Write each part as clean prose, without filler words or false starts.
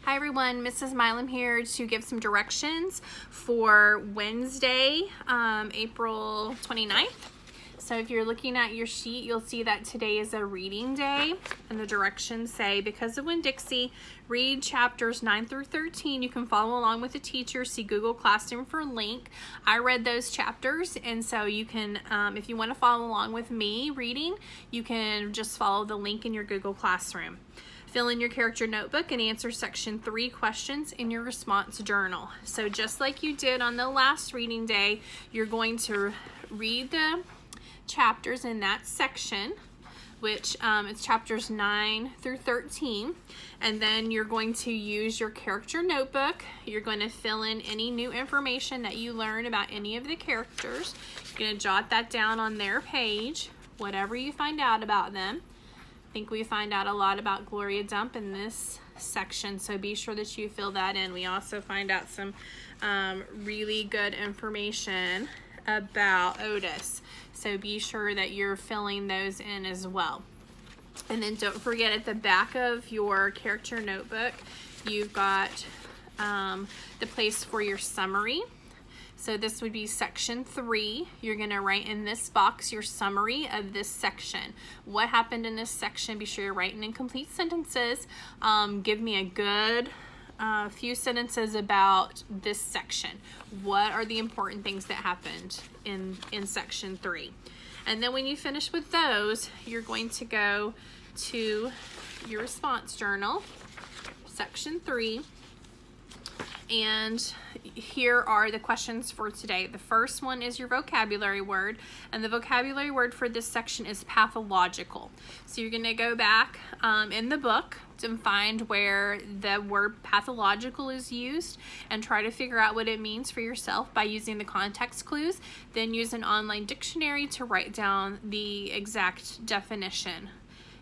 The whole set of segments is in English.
Hi everyone, Mrs. Milam here to give some directions for Wednesday, April 29th. So if you're looking at your sheet, you'll see that today is a reading day, and the directions say, because of Winn-Dixie, read chapters 9 through 13. You can follow along with the teacher, see Google Classroom for a link. I read those chapters, and so you can, if you want to follow along with me reading, you can just follow the link in your Google Classroom. Fill in your character notebook and answer section 3 questions in your response journal. So just like you did on the last reading day, you're going to read the chapters in that section, which it's chapters 9 through 13, and then you're going to use your character notebook. You're going to fill in any new information that you learn about any of the characters. You're going to jot that down on their page, whatever you find out about them. I think we find out a lot about Gloria Dump in this section, so be sure that you fill that in. We also find out some really good information about Otis, so be sure that you're filling those in as well. And then don't forget, at the back of your character notebook, you've got the place for your summary. So this would be section 3. You're going to write in this box your summary of this section. What happened in this section? Be sure you're writing in complete sentences. Give me a good few sentences about this section. What are the important things that happened in section 3? And then when you finish with those, you're going to go to your response journal, section 3. And here are the questions for today. The first one is your vocabulary word, and the vocabulary word for this section is pathological. So you're going to go back in the book to find where the word pathological is used and try to figure out what it means for yourself by using the context clues. Then use an online dictionary to write down the exact definition.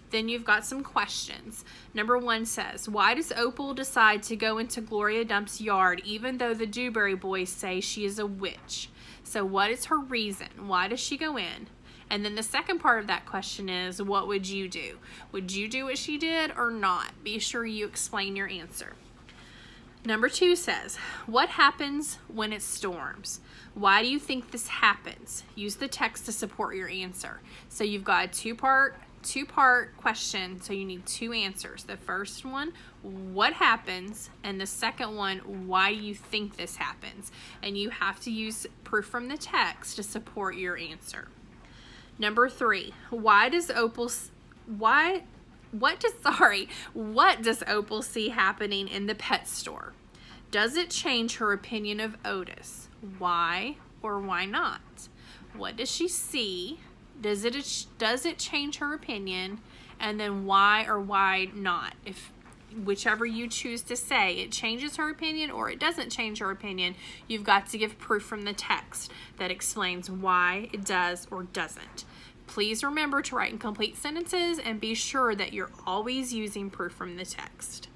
Then you've got some questions. Number 1 says, why does Opal decide to go into Gloria Dump's yard even though the Dewberry boys say she is a witch? So what is her reason? Why does she go in? And then the second part of that question is, what would you do? Would you do what she did or not? Be sure you explain your answer. Number 2 says, what happens when it storms? Why do you think this happens? Use the text to support your answer. So you've got a two-part question, so you need 2 answers. The first one, what happens? And the second one, why do you think this happens? And you have to use proof from the text to support your answer. Number 3, what does Opal see happening in the pet store? Does it change her opinion of Otis? Why or why not? What does she see? Does it change her opinion? And then why or why not? If whichever you choose to say, it changes her opinion or it doesn't change her opinion, you've got to give proof from the text that explains why it does or doesn't. Please remember to write in complete sentences and be sure that you're always using proof from the text.